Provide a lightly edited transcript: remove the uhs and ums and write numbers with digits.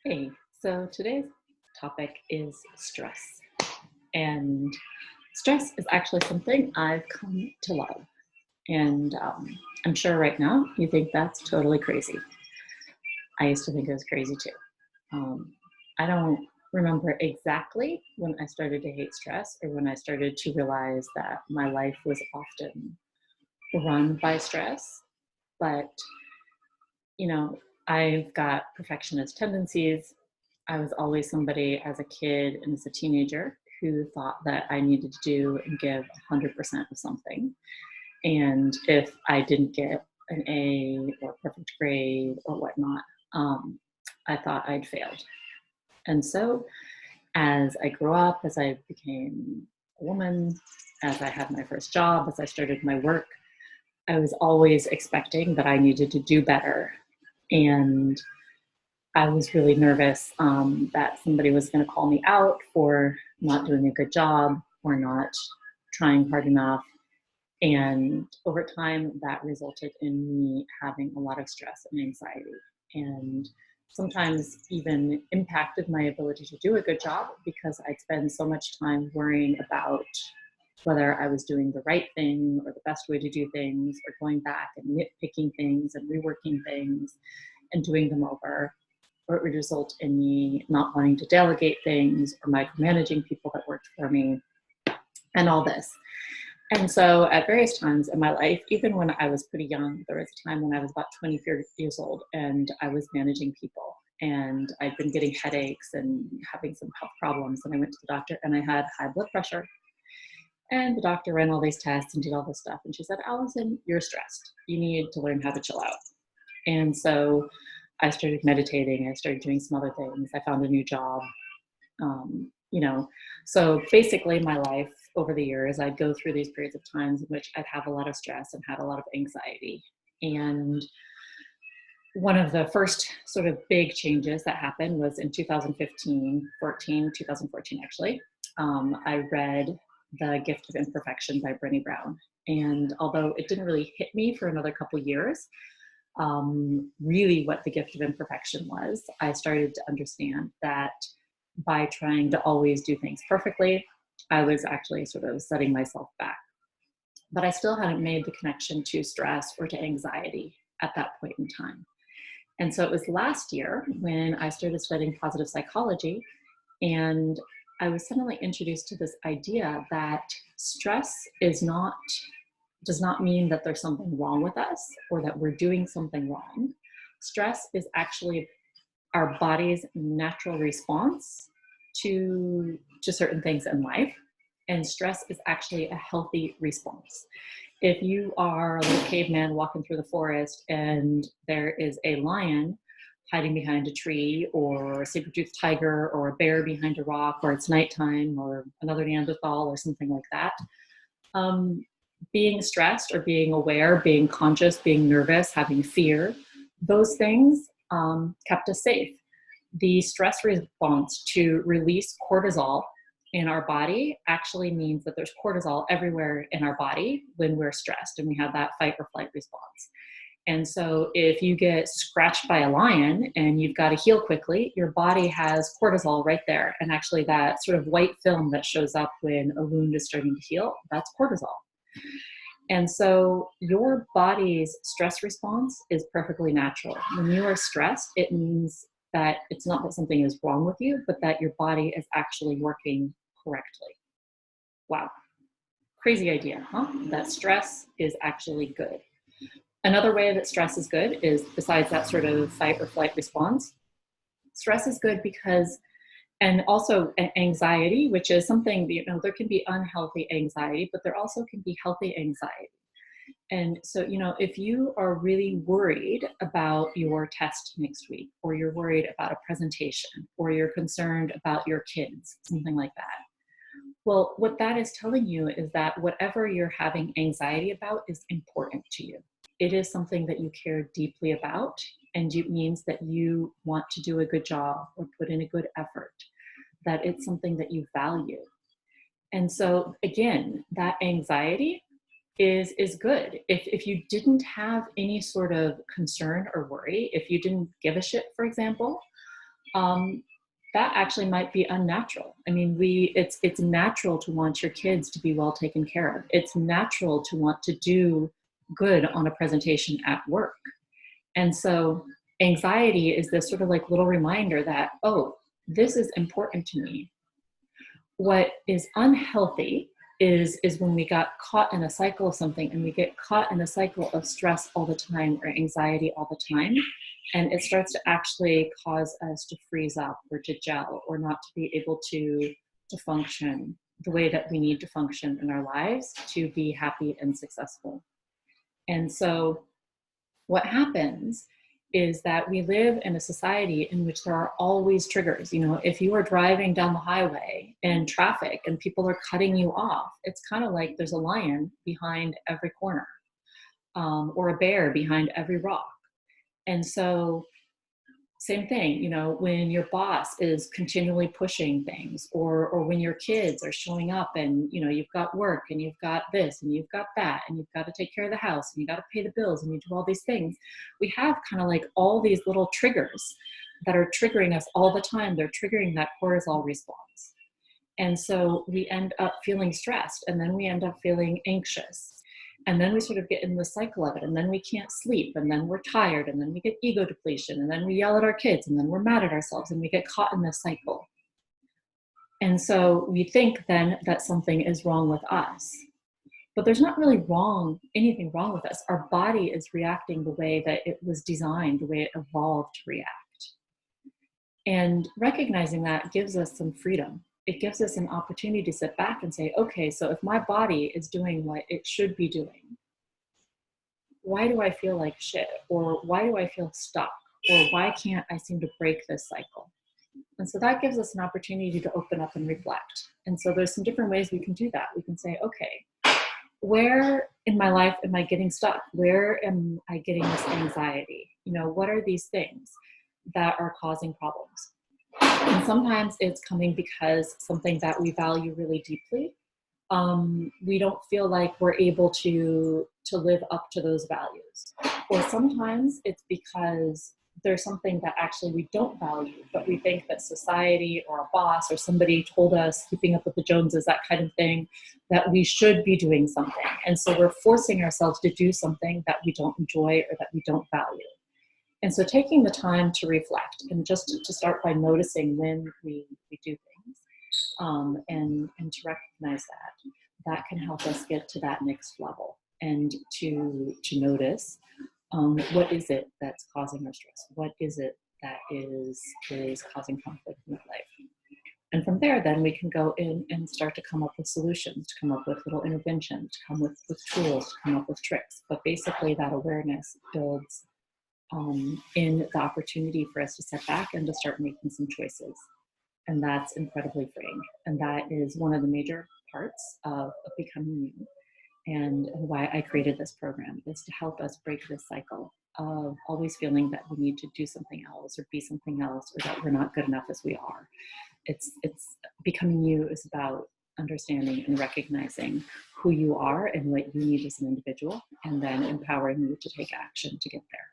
Hey, so today's topic is stress. And stress is actually something I've come to love. And I'm sure right now you think that's totally crazy. I used to think it was crazy too. Um, I don't remember exactly when I started to hate stress or when I started to realize that my life was often run by stress. But, you know, I've got perfectionist tendencies. I was always somebody as a kid and as a teenager who thought that I needed to do and give 100% of something. And if I didn't get an A or perfect grade or whatnot, I thought I'd failed. And so as I grew up, as I became a woman, as I had my first job, as I started my work, I was always expecting that I needed to do better. And I was really nervous that somebody was going to call me out for not doing a good job or not trying hard enough. And over time, that resulted in me having a lot of stress and anxiety, and sometimes even impacted my ability to do a good job because I'd spend so much time worrying about whether I was doing the right thing or the best way to do things, or going back and nitpicking things and reworking things and doing them over, or it would result in me not wanting to delegate things or micromanaging people that worked for me and all this. And so at various times in my life, even when I was pretty young, there was a time when I was about 24 years old and I was managing people. And I'd been getting headaches and having some health problems. And I went to the doctor and I had high blood pressure. And the doctor ran all these tests and did all this stuff. And she said, Allison, you're stressed. You need to learn how to chill out. And so I started meditating. I started doing some other things. I found a new job. You know, so basically my life over the years, I'd go through these periods of times in which I'd have a lot of stress and had a lot of anxiety. And one of the first sort of big changes that happened was in 2014 actually. I read The Gift of Imperfection by Brené Brown. And although it didn't really hit me for another couple years, really what the gift of imperfection was, I started to understand that by trying to always do things perfectly, I was actually sort of setting myself back. But I still hadn't made the connection to stress or to anxiety at that point in time. And so it was last year when I started studying positive psychology, and I was suddenly introduced to this idea that stress does not mean that there's something wrong with us or that we're doing something wrong. Stress is actually our body's natural response to certain things in life, and stress is actually a healthy response. If you are a little caveman walking through the forest and there is a lion hiding behind a tree, or a saber-toothed tiger, or a bear behind a rock, or it's nighttime, or another Neanderthal or something like that, um, being stressed or being aware, being conscious, being nervous, having fear, those things kept us safe. The stress response to release cortisol in our body actually means that there's cortisol everywhere in our body when we're stressed and we have that fight or flight response. And so if you get scratched by a lion and you've got to heal quickly, your body has cortisol right there. And actually that sort of white film that shows up when a wound is starting to heal, that's cortisol. And so your body's stress response is perfectly natural. When you are stressed, it means that it's not that something is wrong with you, but that your body is actually working correctly. Wow. Crazy idea, huh? That stress is actually good. Another way that stress is good is, besides that sort of fight or flight response, stress is good because, and also anxiety, which is something, there can be unhealthy anxiety, but there also can be healthy anxiety. And so, if you are really worried about your test next week, or you're worried about a presentation, or you're concerned about your kids, something like that, well, what that is telling you is that whatever you're having anxiety about is important to you. It is something that you care deeply about, and it means that you want to do a good job or put in a good effort, that it's something that you value. And so, again, that anxiety is good. If you didn't have any sort of concern or worry, if you didn't give a shit, for example, um, that actually might be unnatural. I mean, it's natural to want your kids to be well taken care of. It's natural to want to do good on a presentation at work. And so anxiety is this sort of like little reminder that, oh, this is important to me. What is unhealthy is when we got caught in a cycle of something, and we get caught in a cycle of stress all the time or anxiety all the time, and it starts to actually cause us to freeze up or to gel or not to be able to function the way that we need to function in our lives to be happy and successful. And so what happens is that we live in a society in which there are always triggers. You know, if you are driving down the highway in traffic and people are cutting you off, it's kind of like there's a lion behind every corner, or a bear behind every rock. And so same thing, you know, when your boss is continually pushing things, or when your kids are showing up and, you know, you've got work and you've got this and you've got that and you've got to take care of the house and you got to pay the bills and you do all these things. We have kind of like all these little triggers that are triggering us all the time. They're triggering that cortisol response. And so we end up feeling stressed, and then we end up feeling anxious. And then we sort of get in the cycle of it, and then we can't sleep, and then we're tired, and then we get ego depletion, and then we yell at our kids, and then we're mad at ourselves, and we get caught in this cycle. And so we think then that something is wrong with us. But there's not really anything wrong with us. Our body is reacting the way that it was designed, the way it evolved to react. And recognizing that gives us some freedom. It gives us an opportunity to sit back and say, okay, so if my body is doing what it should be doing, why do I feel like shit? Or why do I feel stuck? Or why can't I seem to break this cycle? And so that gives us an opportunity to open up and reflect. And so there's some different ways we can do that. We can say, okay, where in my life am I getting stuck? Where am I getting this anxiety? You know, what are these things that are causing problems? And sometimes it's coming because something that we value really deeply, we don't feel like we're able to live up to those values. Or sometimes it's because there's something that actually we don't value, but we think that society or a boss or somebody told us, keeping up with the Joneses, that kind of thing, that we should be doing something. And so we're forcing ourselves to do something that we don't enjoy or that we don't value. And so taking the time to reflect and just to start by noticing when we do things, and to recognize that can help us get to that next level, and to notice what is it that's causing our stress? What is it that is causing conflict in our life? And from there, then we can go in and start to come up with solutions, to come up with little interventions, to come with tools, to come up with tricks. But basically that awareness builds in the opportunity for us to step back and to start making some choices. And that's incredibly freeing. And that is one of the major parts of becoming you. And why I created this program is to help us break this cycle of always feeling that we need to do something else or be something else, or that we're not good enough as we are. It's becoming you is about understanding and recognizing who you are and what you need as an individual, and then empowering you to take action to get there.